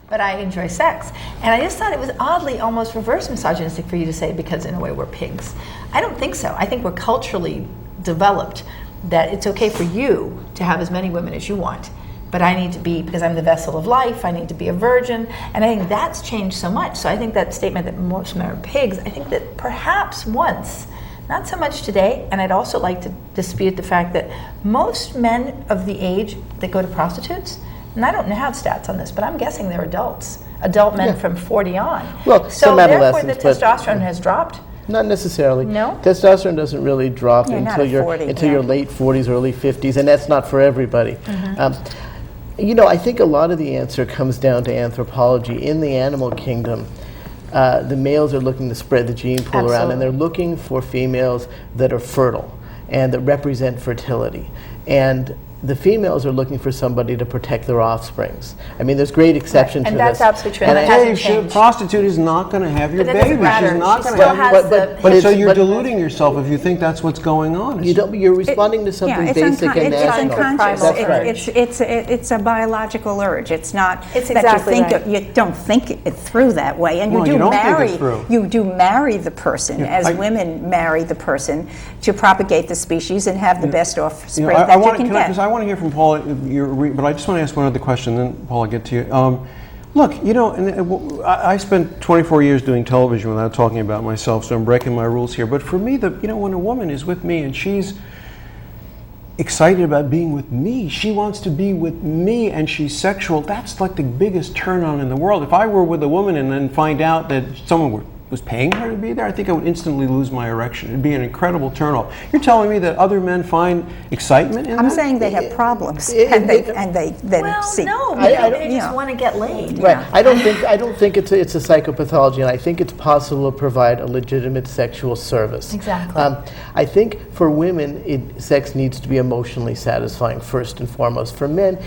but I enjoy sex. And I just thought it was oddly almost reverse misogynistic for you to say, because in a way we're pigs. I don't think so. I think we're culturally developed that it's okay for you to have as many women as you want, but I need to be, because I'm the vessel of life, I need to be a virgin. And I think that's changed so much. So I think that statement that most men are pigs, I think that perhaps once, not so much today, and I'd also like to dispute the fact that most men of the age that go to prostitutes, and I don't have stats on this, but I'm guessing they're adult men from 40 on. Well, so therefore the testosterone has dropped? Not necessarily. No? Testosterone doesn't really drop until your late 40s, early 50s, and that's not for everybody. Mm-hmm. I think a lot of the answer comes down to anthropology. In the animal kingdom, the males are looking to spread the gene pool around, and they're looking for females that are fertile and that represent fertility. And the females are looking for somebody to protect their offsprings. I mean, there's great exception to this. And that's absolutely true. And a prostitute is not going to have your baby. She's not going to have. But so you're deluding yourself if you think that's what's going on. You're responding to something basic and natural. It's unconscious. It's a biological urge. It's not that you don't think it through that way, and you do marry the person, as women marry the person to propagate the species and have the best offspring that you can get. I want to hear from Paula, but I just want to ask one other question, then Paula, I'll get to you. Look, I spent 24 years doing television without talking about myself, so I'm breaking my rules here. But for me, when a woman is with me and she's excited about being with me, she wants to be with me, and she's sexual, that's like the biggest turn on in the world. If I were with a woman and then find out that someone was paying her to be there, I think I would instantly lose my erection. It'd be an incredible turnoff. You're telling me that other men find excitement in that? I'm saying they have problems, and they seek. No, they just want to get laid. Right. Yeah. I don't think it's a psychopathology, and I think it's possible to provide a legitimate sexual service. Exactly. I think for women, sex needs to be emotionally satisfying first and foremost. For men,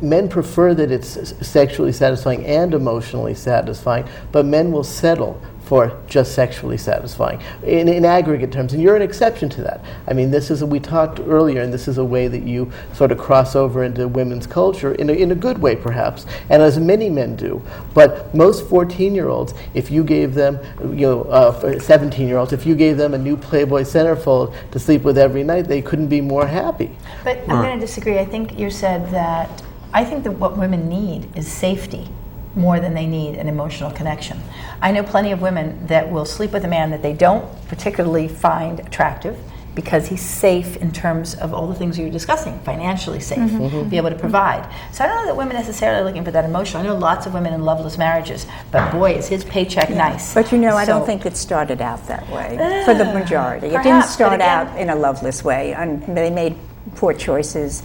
men prefer that it's sexually satisfying and emotionally satisfying, but men will settle for just sexually satisfying in aggregate terms, and you're an exception to that. I mean, we talked earlier, and this is a way that you sort of cross over into women's culture in a good way, perhaps, and as many men do. But most 14-year-olds, if you gave them, 17-year-olds, if you gave them a new Playboy centerfold to sleep with every night, they couldn't be more happy. But I'm going to disagree. I think you said that. I think that what women need is safety more than they need an emotional connection. I know plenty of women that will sleep with a man that they don't particularly find attractive because he's safe in terms of all the things you were discussing, financially safe, be able to provide. So I don't know that women necessarily are looking for that emotional. I know lots of women in loveless marriages, but boy, is his paycheck nice. But I don't think it started out that way for the majority. It didn't start out in a loveless way, and they made poor choices,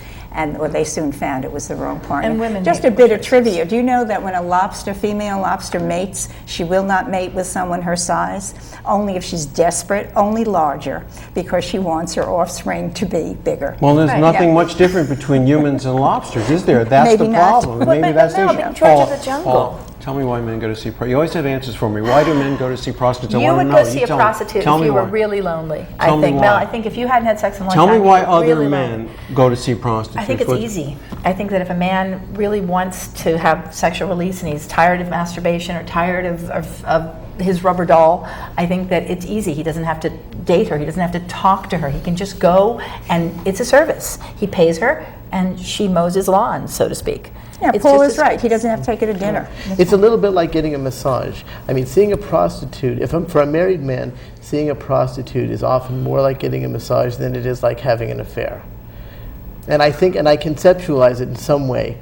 or they soon found it was the wrong partner. And women just a bit of trivia. Do you know that when a female lobster mates, she will not mate with someone her size? Only if she's desperate, only larger, because she wants her offspring to be bigger. Well, there's nothing much different between humans and lobsters, is there? That's the problem. Maybe that's the issue. George of the Jungle. Tell me why men go to see prostitutes. You always have answers for me. Why do men go to see prostitutes? You would go see a prostitute if you were really lonely. I think, Mel, I think if you hadn't had sex in a long time, tell me why other men go to see prostitutes. I think it's easy. I think that if a man really wants to have sexual release and he's tired of masturbation or tired of his rubber doll, I think that it's easy. He doesn't have to date her. He doesn't have to talk to her. He can just go, and it's a service. He pays her, and she mows his lawn, so to speak. Yeah, Paul is right. He doesn't have to take her to dinner. It's a little bit like getting a massage. I mean, seeing a prostitute, for a married man, seeing a prostitute is often more like getting a massage than it is like having an affair. And I conceptualize it in some way.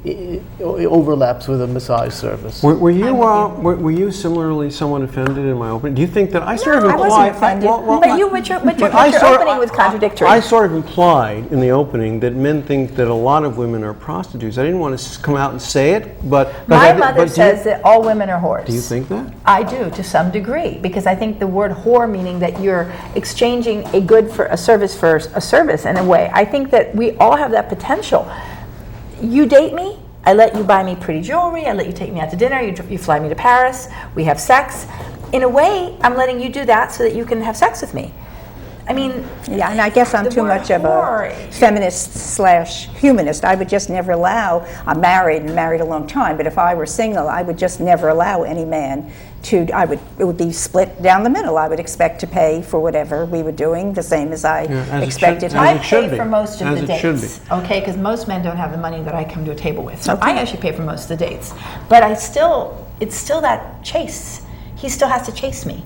It overlaps with a massage service. Were you similarly somewhat offended in my opening? Do you think that I sort of implied? I wasn't offended. But your opening was contradictory. I sort of implied in the opening that men think that a lot of women are prostitutes. I didn't want to come out and say it, but my mother says that all women are whores. Do you think that? I do, to some degree, because I think the word whore, meaning that you're exchanging a good for a service in a way. I think that we all have that potential. You date me, I let you buy me pretty jewelry, I let you take me out to dinner, you fly me to Paris, we have sex. In a way, I'm letting you do that so that you can have sex with me. I mean, yeah, and I guess I'm too much of a feminist/humanist. I would just never allow, I'm married a long time, but if I were single, I would just never allow any man to, it would be split down the middle. I would expect to pay for whatever we were doing, the same as I expected him. I pay for most of the dates, okay, because most men don't have the money that I come to a table with. So I actually pay for most of the dates. But it's still that chase. He still has to chase me.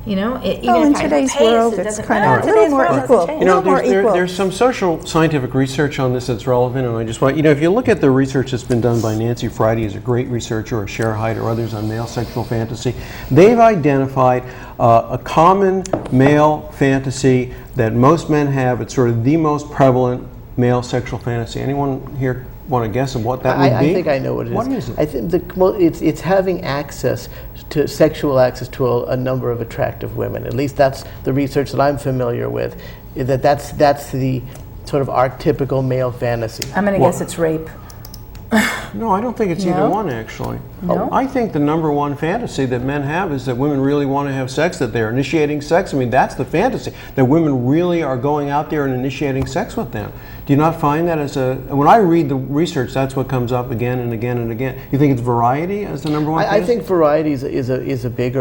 You know, in today's world, it's kind of a little more equal. You know, there's some social scientific research on this that's relevant, and I just want, if you look at the research that's been done by Nancy Friday, who's a great researcher, or Cher Hyde, or others on male sexual fantasy, they've identified a common male fantasy that most men have. It's sort of the most prevalent male sexual fantasy. Anyone here want to guess of what that would be? I think I know what it is. What is it? I think it's having sexual access to a number of attractive women. At least that's the research that I'm familiar with. That's the sort of archetypical male fantasy. I'm going to guess it's rape. No, I don't think it's either one, actually. No? I think the number one fantasy that men have is that women really want to have sex, that they're initiating sex. I mean, that's the fantasy, that women really are going out there and initiating sex with them. Do you not find that when I read the research, that's what comes up again and again and again? You think it's variety as the number one fantasy? I think variety is a big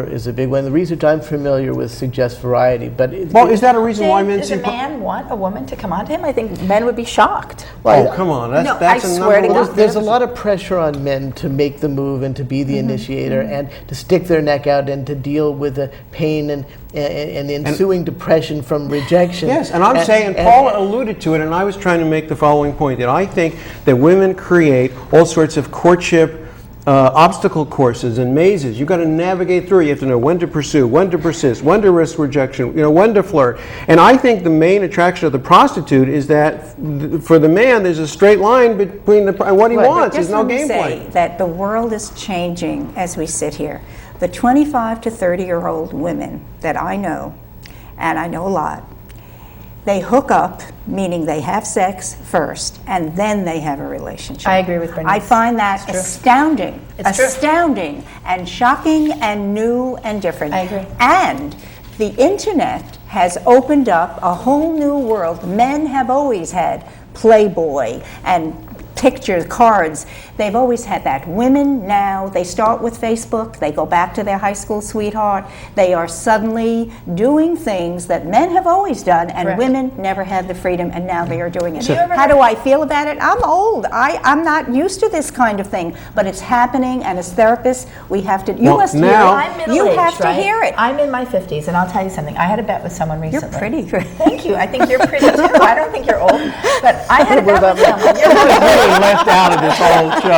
one. The research I'm familiar with suggests variety, but is that a reason why men does a man want a woman to come on to him? I think men would be shocked. Well, come on, that's I swear to God. There's a lot of pressure on men to make the move and to be the initiator and to stick their neck out and to deal with the pain and the ensuing depression from rejection. Yes, and I'm saying, Paula alluded to it, and I was trying to make the following point, that I think that women create all sorts of courtship obstacle courses and mazes. You've got to navigate through. You have to know when to pursue, when to persist, when to risk rejection, when to flirt. And I think the main attraction of the prostitute is that for the man, there's a straight line between what he wants. There's no gameplay. Say that the world is changing as we sit here. The 25 to 30-year-old women that I know, and I know a lot, they hook up, meaning they have sex first, and then they have a relationship. I agree with Bernice. I find that astounding. It's true. Astounding and shocking and new and different. I agree. And the internet has opened up a whole new world. Men have always had Playboy and pictures, cards. They've always had that. Women now, they start with Facebook, they go back to their high school sweetheart, they are suddenly doing things that men have always done, and women never had the freedom, and now they are doing it. How do I feel about it? I'm old. I'm not used to this kind of thing, but it's happening, and as therapists, we have to, you must hear it. I'm middle-aged, you have to hear it. I'm in my 50s, and I'll tell you something. I had a bet with someone recently. You're pretty. Thank you. I think you're pretty too. I don't think you're old, but I had a bet with someone. You're left out of this whole show.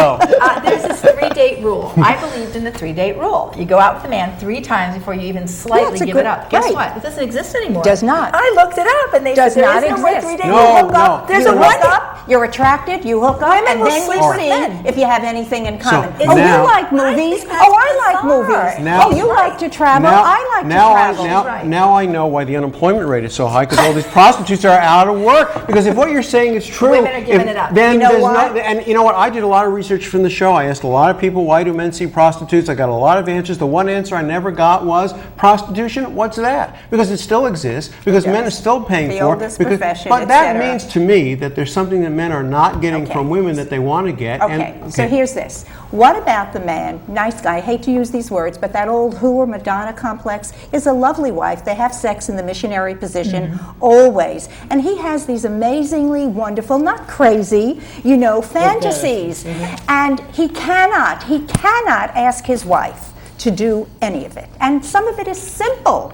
There's this 3-date rule. I believed in the 3-date rule. You go out with a man 3 times before you even slightly give it up. Guess what? It doesn't exist anymore. Does not. I looked it up, and they does said not there is no more exist. 3-date No, rule. You hook up. There's a hook up. You're attracted. You hook up, and then you see if you have anything in common. So you now- like movies. I like movies. Now- you like to travel. I like to travel. Now I know why the unemployment rate is so high, because all these prostitutes are out of work. Because if what you're saying is true, Women are giving it up. then You know there's what? and you know what? I did a lot of research from the show. I asked a lot of people, why do men see prostitutes? I got a lot of answers. The one answer I never got was, prostitution, what's that? Because it still exists, because men are still paying The for it. oldest profession, But et that cetera. means to me that there's something that men are not getting from women that they want to get. Okay, so here's this. What about the man, nice guy, I hate to use these words, but that old who or Madonna complex is a lovely wife. They have sex in the missionary position always. And he has these amazingly wonderful, not crazy, fantasies. And he cannot ask his wife to do any of it. And some of it is simple.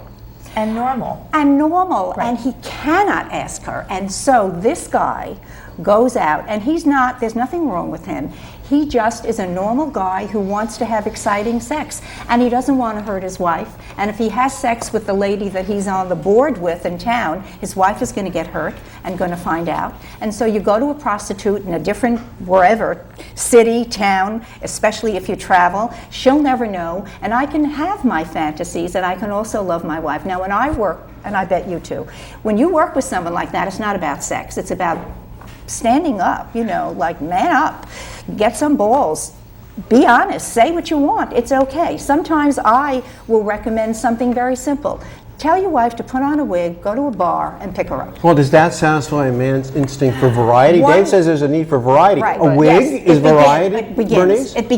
And normal. Right. And he cannot ask her. And so this guy goes out, and there's nothing wrong with him. He just is a normal guy who wants to have exciting sex, and he doesn't want to hurt his wife. And if he has sex with the lady that he's on the board with in town, his wife is going to get hurt and going to find out. And so you go to a prostitute in a different, wherever, city, town, especially if you travel, she'll never know, and I can have my fantasies, and I can also love my wife. Now, when I work, and I bet you too, when you work with someone like that, it's not about sex, it's about standing up, like man up, get some balls, be honest, say what you want, it's okay. Sometimes I will recommend something very simple. Tell your wife to put on a wig, go to a bar, and pick her up. Well, does that satisfy a man's instinct for variety? One- Dave says there's a need for variety. Right. A wig Yes, is variety, Bernice? It begins